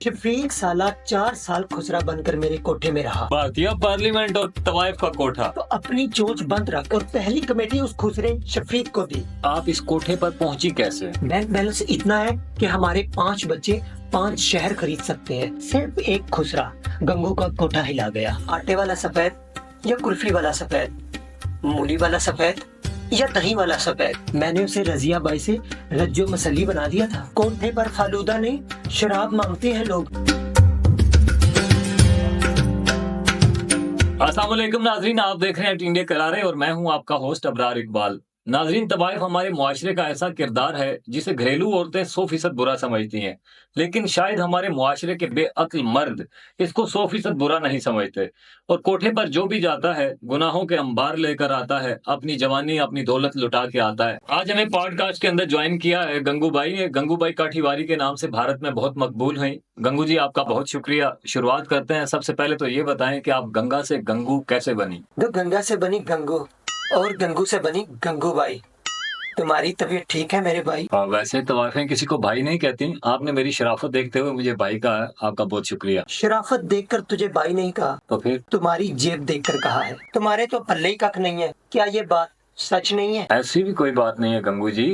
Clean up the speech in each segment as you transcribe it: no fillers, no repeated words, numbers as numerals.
शफीक साला 4 साल खुसरा बनकर मेरे कोठे में रहा। भारतीय पार्लियामेंट और तवाइफ का कोठा। तो अपनी चोंच बंद रख और पहली कमेटी उस खुसरे शफीक को दी। आप इस कोठे पर पहुंची कैसे? बैंक बैलेंस इतना है कि हमारे 5 बच्चे 5 शहर खरीद सकते हैं। सिर्फ एक खुसरा गंगू का कोठा हिला गया। आटे वाला सफेद या कुल्फी वाला सफेद, मूली वाला सफेद या दही वाला सफेद। मैंने उसे रजिया बाई से रज्जो मसली बना दिया था। कोठे पर फालूदा नहीं, शराब मांगते हैं लोग। अस्सलाम वालेकुम नाजरीन, आप देख रहे हैं इंडिया करारे और मैं हूं आपका होस्ट अबरार इकबाल। नाजरीन, तवाइफ हमारे मुआशरे का ऐसा किरदार है जिसे घरेलू औरतें 100% बुरा समझती हैं, लेकिन शायद हमारे मुआशरे के बेअक्ल मर्द इसको 100% बुरा नहीं समझते। और कोठे पर जो भी जाता है गुनाहों के अंबार लेकर आता है, अपनी जवानी अपनी दौलत लुटा के आता है। आज हमें पॉडकास्ट के अंदर ज्वाइन किया है गंगूबाई ने। गंगूबाई काठीवारी के नाम से भारत में बहुत मकबूल हैं। गंगू जी, आपका बहुत शुक्रिया। शुरुआत करते हैं। सबसे पहले तो ये बताएं कि आप गंगा से गंगू कैसे बनी? तो गंगा से बनी गंगू और गंगू से बनी गंगूबाई। तुम्हारी तबीयत ठीक है मेरे भाई? वैसे तवाइफें किसी को भाई नहीं कहती। आपने मेरी शराफत देखते हुए मुझे भाई कहा है, आपका बहुत शुक्रिया। शराफत देखकर तुझे भाई नहीं कहा, तो फिर? तुम्हारी जेब देखकर कहा है। तुम्हारे तो पल्ले ही कख नहीं है। क्या ये बात सच नहीं है? ऐसी भी कोई बात नहीं है गंगू जी।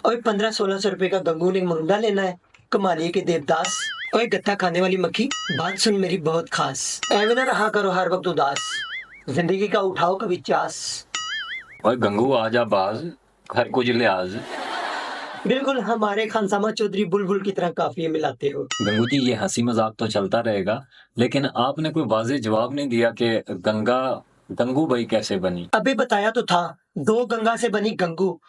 ओए 1500-1600 रुपए का गंगू ने मुंडा लेना है, कमालिए के देवदास। ओए गत्ता खाने वाली मक्खी, बात सुन मेरी बहुत खास। ऐवे ना रहा करो हर वक्त उदास, जिंदगी का उठाओ कभी चास। और गंगू आजा बाज, हर कुछ लिहाज। बिल्कुल हमारे खानसामा चौधरी बुलबुल की तरह काफिये मिलाते हो। गंगू जी, ये हंसी मजाक तो चलता रहेगा, लेकिन आपने कोई वाज़ेह जवाब नहीं दिया कि गंगा गंगूबाई कैसे बनी। अभी बताया तो था, 2 गंगा से बनी गंगू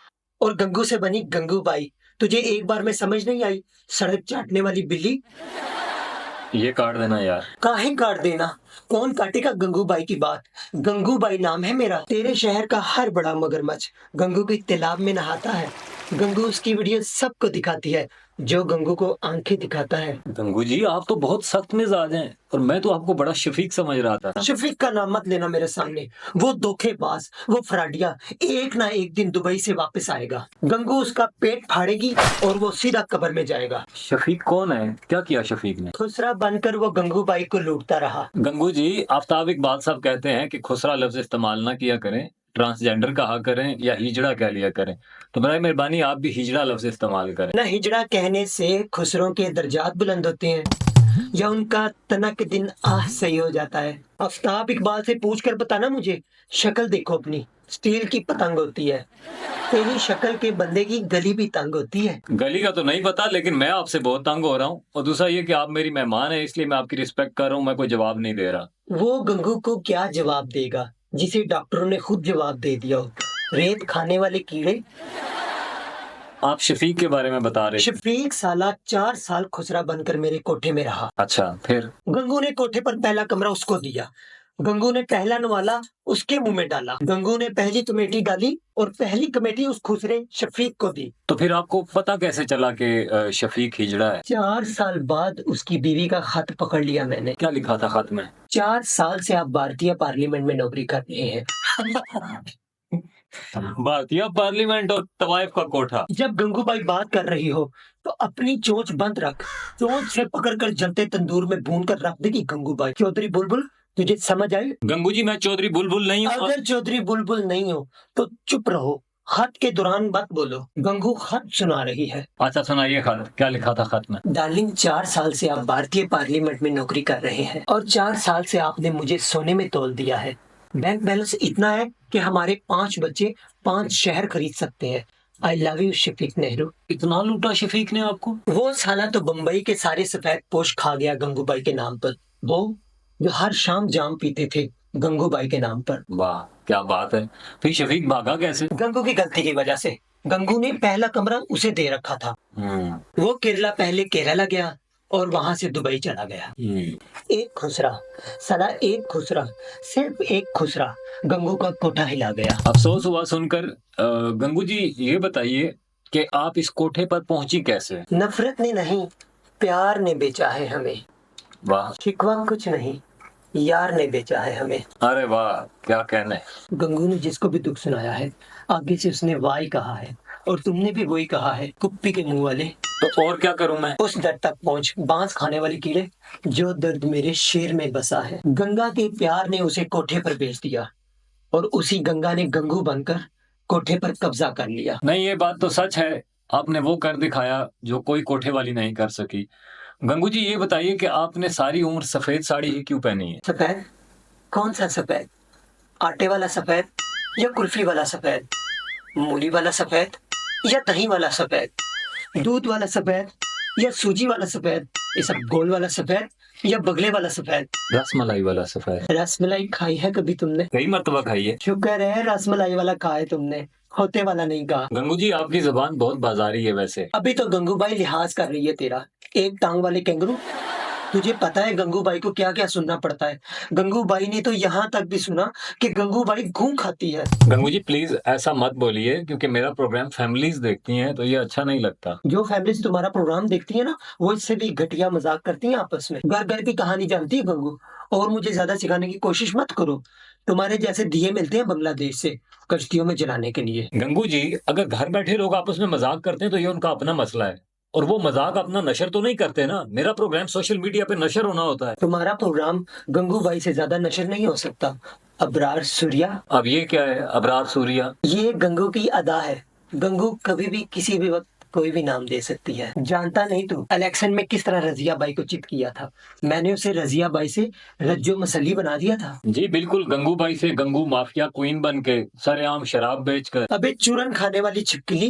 और गंगू से बनी गंगूबाई। तुझे एक बार में समझ नहीं आई, सड़क चाटने वाली बिल्ली? ये काट देना यार। काहे काट देना, कौन काटेगा गंगूबाई की बात? गंगूबाई नाम है मेरा। तेरे शहर का हर बड़ा मगरमच्छ गंगू के तालाब में नहाता है। गंगू उसकी वीडियो सबको दिखाती है जो गंगू को आंखें दिखाता है। गंगू जी, आप तो बहुत सख्त मिजाज हैं और मैं तो आपको बड़ा शफीक समझ रहा था। शफीक का नाम मत लेना मेरे सामने। वो धोखेबाज, वो फ्राडिया एक ना एक दिन दुबई से वापस आएगा। गंगू उसका पेट फाड़ेगी और वो सीधा कब्र में जाएगा। शफीक कौन है? क्या किया शफीक ने? खुसरा बनकर वो गंगूबाई को लूटता रहा। गंगू जी, आफ्ताब इकबाल साहब कहते हैं कि खुसरा लफ्ज इस्तेमाल ना किया करें, ट्रांसजेंडर कहा करें या हिजड़ा कह लिया करें। तो बराए मेहरबानी आप भी हिजड़ा लफ्ज इस्तेमाल करें। न हिजड़ा कहने से खुसरों के दर्जात बुलंद होते हैं या उनका तनक दिन आह सही हो जाता है। आफ्ताब इकबाल से पूछ कर बताना मुझे। शक्ल देखो अपनी, स्टील की पतंग होती है। तेरी शक्ल के बंदे की गली भी तंग होती है। गली का तो नहीं पता, लेकिन मैं आपसे बहुत तंग हो रहा हूँ। और दूसरा ये कि आप मेरी मेहमान है, इसलिए मैं आपकी रिस्पेक्ट कर रहा हूँ। मैं कोई जवाब नहीं दे रहा। वो गंगू को क्या जवाब देगा जिसे डॉक्टरों ने खुद जवाब दे दिया हो? रेत खाने वाले कीड़े। आप शफीक के बारे में बता रहे थे। शफीक साला 4 साल खुसरा बनकर मेरे कोठे में रहा। अच्छा, फिर? गंगू ने कोठे पर पहला कमरा उसको दिया। गंगू ने पहला नवाला उसके मुंह में डाला। गंगू ने पहली कमेटी डाली और पहली कमेटी उस खुसरे शफीक को दी। तो फिर आपको पता कैसे चला कि शफीक हिजड़ा है? 4 साल बाद उसकी बीवी का खत पकड़ लिया मैंने। क्या लिखा था खत में? 4 साल से आप भारतीय पार्लियामेंट में नौकरी कर रहे हैं। भारतीय पार्लियामेंट और तवाइफ का कोठा। जब गंगूबाई बात कर रही हो तो अपनी चोंच बंद रख। चोंच से पकड़कर जलते तंदूर में भून कर रख देगी गंगूबाई। चौधरी बुलबुल, तुझे समझ आई? गंगू जी, मैं चौधरी बुलबुल नहीं हूँ। अगर चौधरी बुलबुल नहीं हो तो चुप रहो, खत के दौरान मत बोलो। गंगू खत सुना रही है। अच्छा सुनाइए खत, क्या लिखा था खत में? डार्लिंग, 4 साल से आप भारतीय पार्लियामेंट में नौकरी कर रहे हैं और 4 साल से आपने मुझे सोने में तोल दिया है। बैंक बैलेंस इतना है कि हमारे 5 बच्चे 5 शहर खरीद सकते हैं। I love you Shafiq Nehru. इतना लूटा शफीक ने आपको? वो साला तो बम्बई के सारे सफेद पोश खा गया गंगूबाई के नाम पर। वो जो हर शाम जाम पीते थे गंगूबाई के नाम पर। वाह, क्या बात है। फिर शफीक भागा कैसे? गंगू की गलती की वजह से। गंगू ने पहला कमरा उसे दे रखा था। वो केरला पहले केरला गया और वहां से दुबई चला गया। एक खुसरा, साला एक खुसरा, सिर्फ एक खुसरा गंगू का कोठा हिला गया। अफसोस हुआ सुनकर। गंगू जी, ये बताइए कि आप इस कोठे पर पहुंची कैसे? नफरत ने नहीं, प्यार ने बेचा है हमें। वाह, शिकवा कुछ नहीं, यार ने बेचा है हमें। अरे वाह, क्या कहने। गंगू ने जिसको भी दुख सुनाया है आगे से उसने वाई कहा है। और तुमने भी वही कहा है, कुप्पी के मुंह वाले। तो और क्या करूं मैं? उस दर्द तक पहुंच, बांस खाने वाले कीड़े, जो दर्द मेरे शेर में बसा है। गंगा के प्यार ने उसे कोठे पर भेज दिया और उसी गंगा ने गंगू बनकर कोठे पर कब्जा कर लिया। नहीं, ये बात तो सच है। आपने वो कर दिखाया जो कोई कोठे वाली नहीं कर सकी। गंगू जी, ये बताइए कि आपने सारी उम्र सफेद साड़ी ही क्यों पहनी है? सफेद? कौन सा सफेद? आटे वाला सफेद या कुल्फी वाला सफेद? मूली वाला सफेद या दही वाला सफेद? दूध वाला सफेद या सूजी वाला सफेद? ये सब गोल वाला सफेद या बगले वाला सफेद? रसमलाई वाला सफेद। रसमलाई खाई है कभी तुमने? कई मर्तबा खाई है। शुक्र है रसमलाई वाला खाया है तुमने, होते वाला नहीं कहा। गंगू जी, आपकी जबान बहुत बाजारी है वैसे। अभी तो गंगूबाई लिहाज कर रही है तेरा, एक टांग वाले कैंगरू। तुझे पता है गंगूबाई को क्या क्या सुनना पड़ता है? गंगूबाई ने तो यहाँ तक भी सुना कि गंगूबाई घूम खाती है। गंगू जी, प्लीज ऐसा मत बोलिए, क्योंकि मेरा प्रोग्राम फैमिलीज देखती हैं तो ये अच्छा नहीं लगता। जो फैमिलीज तुम्हारा प्रोग्राम देखती है ना, वो इससे भी घटिया मजाक करती हैं आपस में। घर घर की कहानी जानती है गंगू, और मुझे ज्यादा सिखाने की कोशिश मत करो। तुम्हारे जैसे दिए मिलते हैं बांग्लादेश से कश्तियों में जलाने के लिए। गंगू जी, अगर घर बैठे लोग आपस में मजाक करते हैं तो ये उनका अपना मसला है, और वो मजाक अपना नशर तो नहीं करते ना। मेरा प्रोग्राम सोशल मीडिया पे नशर होना होता है। तुम्हारा प्रोग्राम गंगूबाई से ज्यादा नशर नहीं हो सकता। अबरार सूर्या, अब ये क्या है, अबरार सूर्या? ये गंगू की अदा है। गंगू कभी भी किसी भी वक्त कोई भी नाम दे सकती है। जानता नहीं तू इलेक्शन में किस तरह रजिया बाई को चित किया था? मैंने उसे रजिया बाई से रज्जो मसली बना दिया था। जी बिल्कुल, गंगू भाई से गंगू माफिया क्वीन बन के सरेआम शराब बेचकर। अबे चूरन खाने वाली छिपकली,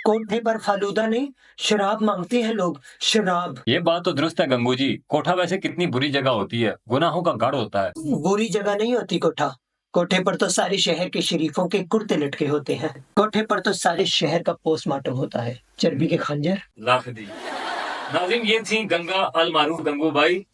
कोठे पर फालूदा नहीं, शराब मांगते हैं लोग, शराब। ये बात तो दुरुस्त है गंगू जी। कोठा वैसे कितनी बुरी जगह होती है, गुनाहों का गढ़ होता है। बुरी जगह नहीं होती कोठा। कोठे पर तो सारे शहर के शरीफों के कुर्ते लटके होते हैं। कोठे पर तो सारे शहर का पोस्टमार्टम होता है, चर्बी के खंजर। लाख दी। नाज़रीन, ये थी गंगा अल मारूफ गंगू भाई।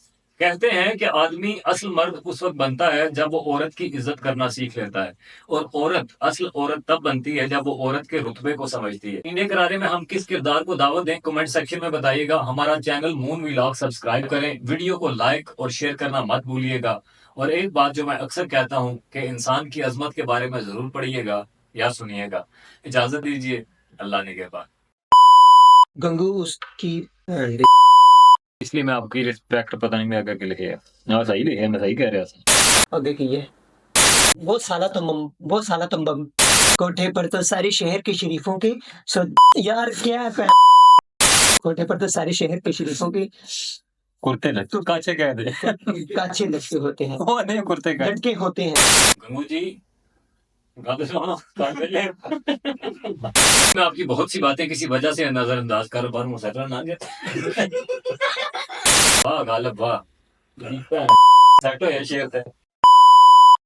कहते हैं कि आदमी असल मर्द उस वक्त बनता है जब वो औरत की इज्जत करना सीख लेता है, और औरत असल औरत तब बनती है जब वो औरत के रुतबे को समझती है। इंडिया करारे में हम किस किरदार को दावत दें, कमेंट सेक्शन में बताइएगा। हमारा चैनल मून व्लॉग सब्सक्राइब करें, वीडियो को लाइक और शेयर करना मत भूलिएगा। और एक बात जो मैं अक्सर कहता हूँ कि इंसान की अजमत के बारे में जरूर पढ़िएगा या सुनिएगा। इजाजत दीजिए, अल्लाह निगहबान। गंगू उसकी इसलिए मैं आपकी रिस्पेक्ट पता नहीं मैं करके लिखे है। हाँ सही लिखे, मैं सही कह रहा था। आगे की है। वो साला तुम बम। कोठे पर तो सारे शहर के शरीफों के यार क्या है कोठे पर तो सारे शहर के शरीफों के कुर्ते लटके, तू काचे कह दे। काचे लटके होते हैं, वो नहीं कुर्ते का लटके होते हैं। गंगू जी, गल सुनो। मैं आपकी बहुत सी बातें किसी वजह से नजरअंदाज कर पर मुसैरा ना वाह गालब वाह। सेट हो या शेर थे।